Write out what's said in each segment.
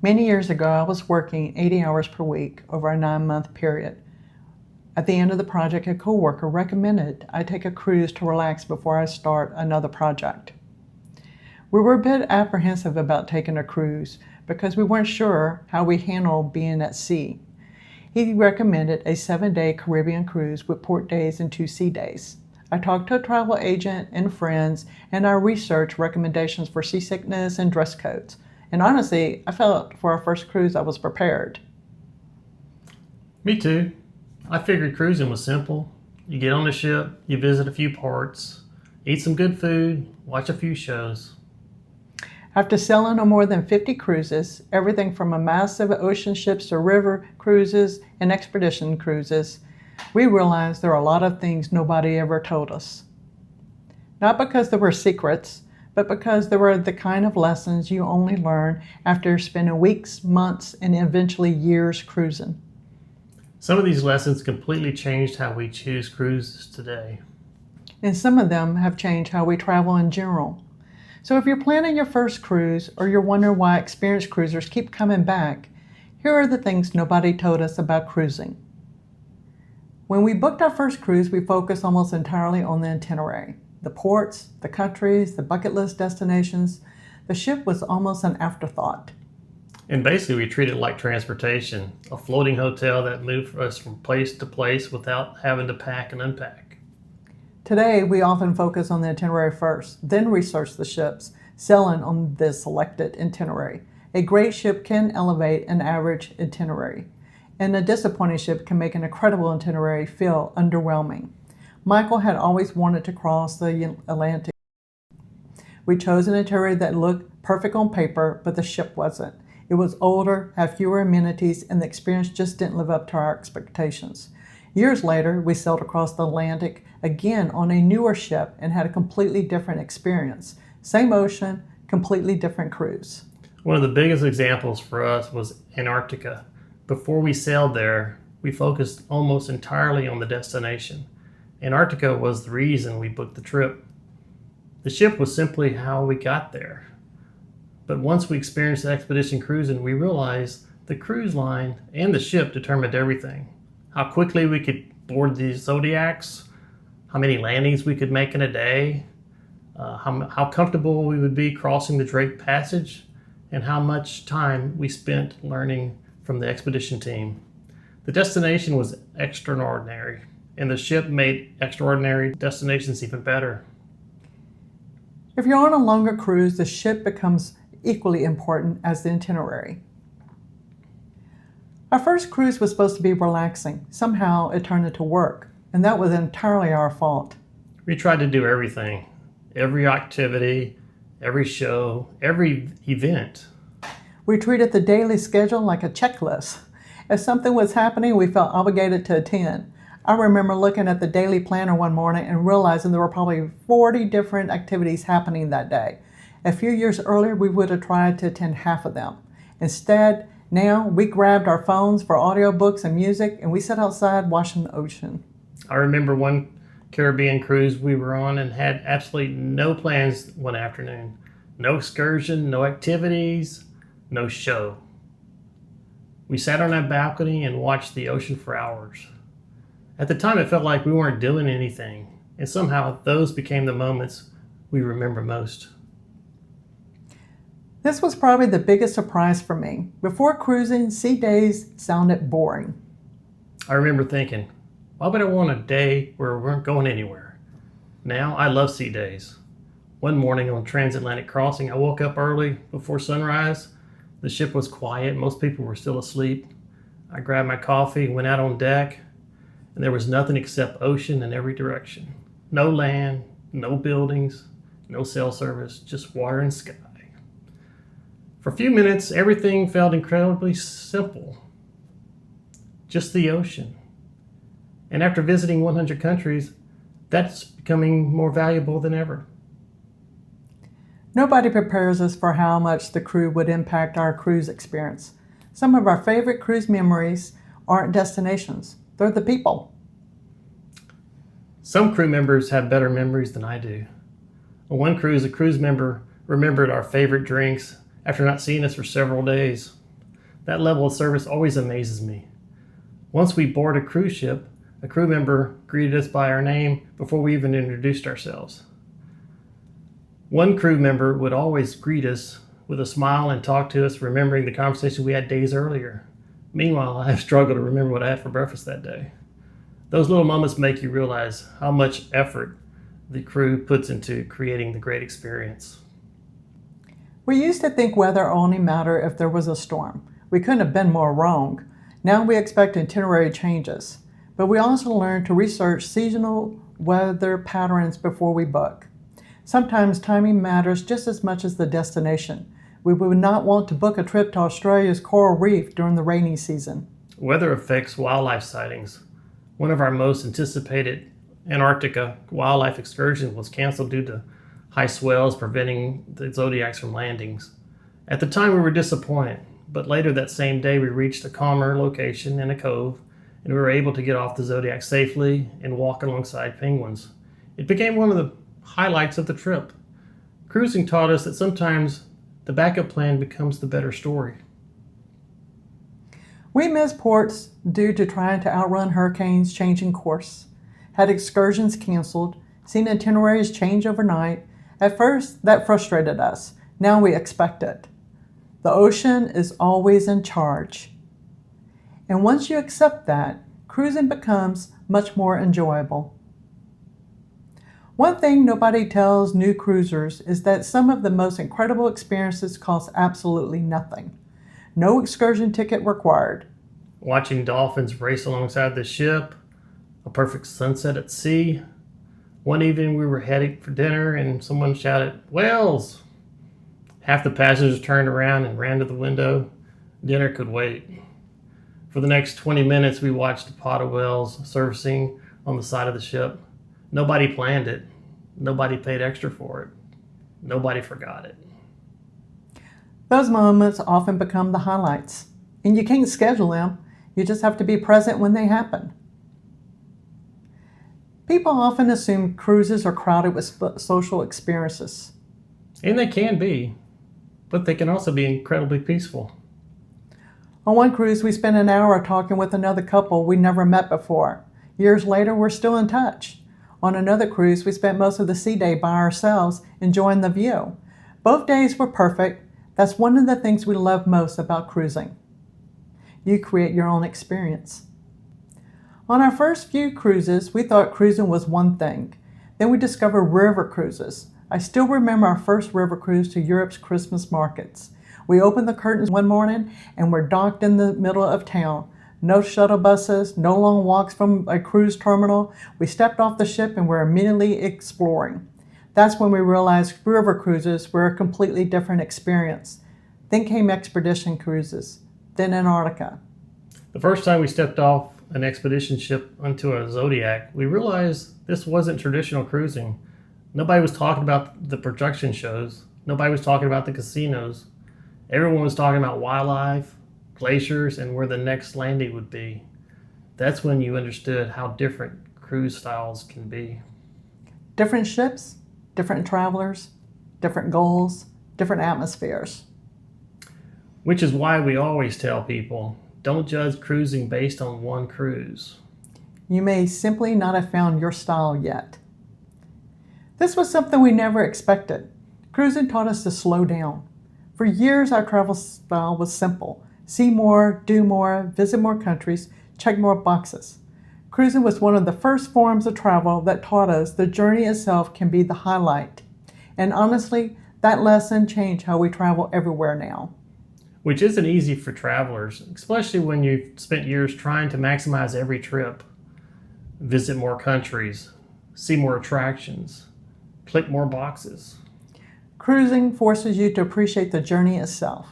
Many years ago, I was working 80 hours per week over a 9-month period. At the end of the project, a coworker recommended I take a cruise to relax before I start another project. We were a bit apprehensive about taking a cruise because we weren't sure how we handled being at sea. He recommended a 7-day Caribbean cruise with port days and 2 sea days. I talked to a travel agent and friends, and I researched recommendations for seasickness and dress codes. And honestly, I felt for our first cruise I was prepared. Me too. I figured cruising was simple. You get on the ship, you visit a few ports, eat some good food, watch a few shows. After sailing on more than 50 cruises, everything from a massive ocean ships to river cruises and expedition cruises, we realized there are a lot of things nobody ever told us. Not because there were secrets, but because they were the kind of lessons you only learn after spending weeks, months, and eventually years cruising. Some of these lessons completely changed how we choose cruises today. And some of them have changed how we travel in general. So if you're planning your first cruise or you're wondering why experienced cruisers keep coming back, here are the things nobody told us about cruising. When we booked our first cruise, we focused almost entirely on the itinerary. The ports, the countries, the bucket list destinations. The ship was almost an afterthought. And basically we treat it like transportation, a floating hotel that moved us from place to place without having to pack and unpack. Today, we often focus on the itinerary first, then research the ships, sailing on the selected itinerary. A great ship can elevate an average itinerary, and a disappointing ship can make an incredible itinerary feel underwhelming. Michael had always wanted to cross the Atlantic. We chose an itinerary that looked perfect on paper, but the ship wasn't. It was older, had fewer amenities, and the experience just didn't live up to our expectations. Years later, we sailed across the Atlantic again on a newer ship and had a completely different experience. Same ocean, completely different cruise. One of the biggest examples for us was Antarctica. Before we sailed there, we focused almost entirely on the destination. Antarctica was the reason we booked the trip. The ship was simply how we got there. But once we experienced expedition cruising, we realized the cruise line and the ship determined everything. How quickly we could board the Zodiacs, how many landings we could make in a day, how comfortable we would be crossing the Drake Passage, and how much time we spent learning from the expedition team. The destination was extraordinary, and the ship made extraordinary destinations even better. If you're on a longer cruise, the ship becomes equally important as the itinerary. Our first cruise was supposed to be relaxing. Somehow it turned into work, and that was entirely our fault. We tried to do everything, every activity, every show, every event. We treated the daily schedule like a checklist. If something was happening, we felt obligated to attend. I remember looking at the daily planner one morning and realizing there were probably 40 different activities happening that day. A few years earlier, we would have tried to attend half of them. Instead, now we grabbed our phones for audiobooks and music, and we sat outside watching the ocean. I remember one Caribbean cruise we were on and had absolutely no plans one afternoon. No excursion, no activities, no show. We sat on that balcony and watched the ocean for hours. At the time, it felt like we weren't doing anything, and somehow those became the moments we remember most. This was probably the biggest surprise for me. Before cruising, sea days sounded boring. I remember thinking, why would I want a day where we weren't going anywhere? Now, I love sea days. One morning on transatlantic crossing, I woke up early before sunrise. The ship was quiet. Most people were still asleep. I grabbed my coffee, went out on deck, and there was nothing except ocean in every direction. No land, no buildings, no cell service, just water and sky. For a few minutes, everything felt incredibly simple. Just the ocean. And after visiting 100 countries, that's becoming more valuable than ever. Nobody prepares us for how much the crew would impact our cruise experience. Some of our favorite cruise memories aren't destinations, they're the people. Some crew members have better memories than I do. On one cruise, a cruise member remembered our favorite drinks after not seeing us for several days. That level of service always amazes me. Once we board a cruise ship, a crew member greeted us by our name before we even introduced ourselves. One crew member would always greet us with a smile and talk to us, remembering the conversation we had days earlier. Meanwhile, I have struggled to remember what I had for breakfast that day. Those little moments make you realize how much effort the crew puts into creating the great experience. We used to think weather only mattered if there was a storm. We couldn't have been more wrong. Now we expect itinerary changes, but we also learn to research seasonal weather patterns before we book. Sometimes timing matters just as much as the destination. We would not want to book a trip to Australia's coral reef during the rainy season. Weather affects wildlife sightings. One of our most anticipated Antarctica wildlife excursions was canceled due to high swells preventing the Zodiacs from landings. At the time we were disappointed, but later that same day we reached a calmer location in a cove and we were able to get off the Zodiac safely and walk alongside penguins. It became one of the highlights of the trip. Cruising taught us that sometimes the backup plan becomes the better story. We missed ports due to trying to outrun hurricanes changing course, had excursions canceled, seen itineraries change overnight. At first, that frustrated us. Now we expect it. The ocean is always in charge. And once you accept that, cruising becomes much more enjoyable. One thing nobody tells new cruisers is that some of the most incredible experiences cost absolutely nothing. No excursion ticket required. Watching dolphins race alongside the ship, a perfect sunset at sea. One evening we were heading for dinner and someone shouted, "Whales!" Half the passengers turned around and ran to the window. Dinner could wait. For the next 20 minutes we watched a pod of whales surfacing on the side of the ship. Nobody planned it. Nobody paid extra for it. Nobody forgot it. Those moments often become the highlights. And you can't schedule them. You just have to be present when they happen. People often assume cruises are crowded with social experiences. And they can be, but they can also be incredibly peaceful. On one cruise, we spent an hour talking with another couple we never met before. Years later, we're still in touch. On another cruise, we spent most of the sea day by ourselves, enjoying the view. Both days were perfect. That's one of the things we love most about cruising. You create your own experience. On our first few cruises, we thought cruising was one thing. Then we discovered river cruises. I still remember our first river cruise to Europe's Christmas markets. We opened the curtains one morning and were docked in the middle of town. No shuttle buses, no long walks from a cruise terminal. We stepped off the ship and were immediately exploring. That's when we realized river cruises were a completely different experience. Then came expedition cruises, then Antarctica. The first time we stepped off an expedition ship onto a Zodiac, we realized this wasn't traditional cruising. Nobody was talking about the production shows. Nobody was talking about the casinos. Everyone was talking about wildlife, glaciers, and where the next landing would be. That's when you understood how different cruise styles can be. Different ships, different travelers, different goals, different atmospheres. Which is why we always tell people, don't judge cruising based on one cruise. You may simply not have found your style yet. This was something we never expected. Cruising taught us to slow down. For years, our travel style was simple. See more, do more, visit more countries, check more boxes. Cruising was one of the first forms of travel that taught us the journey itself can be the highlight. And honestly, that lesson changed how we travel everywhere now. Which isn't easy for travelers, especially when you've spent years trying to maximize every trip. Visit more countries, see more attractions, click more boxes. Cruising forces you to appreciate the journey itself.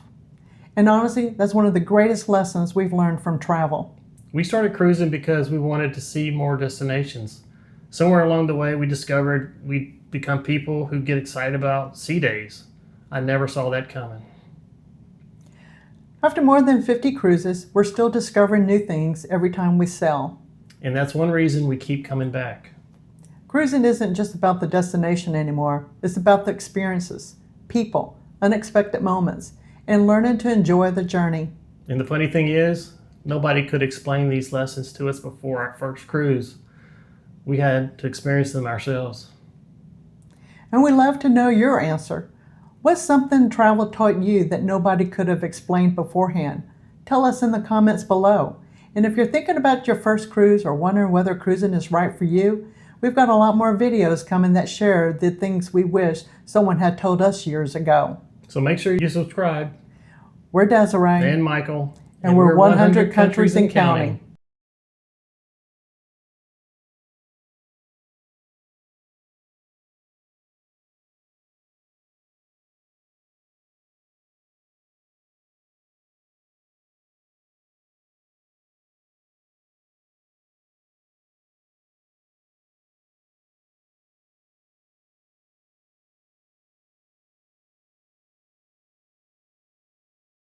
And honestly, that's one of the greatest lessons we've learned from travel. We started cruising because we wanted to see more destinations. Somewhere along the way, we discovered we'd become people who get excited about sea days. I never saw that coming. After more than 50 cruises, we're still discovering new things every time we sail. And that's one reason we keep coming back. Cruising isn't just about the destination anymore. It's about the experiences, people, unexpected moments, and learning to enjoy the journey. And the funny thing is, nobody could explain these lessons to us before our first cruise. We had to experience them ourselves. And we'd love to know your answer. What's something travel taught you that nobody could have explained beforehand? Tell us in the comments below. And if you're thinking about your first cruise or wondering whether cruising is right for you, we've got a lot more videos coming that share the things we wish someone had told us years ago. So make sure you subscribe. We're Desiree. And Michael. And we're 100 countries and counting.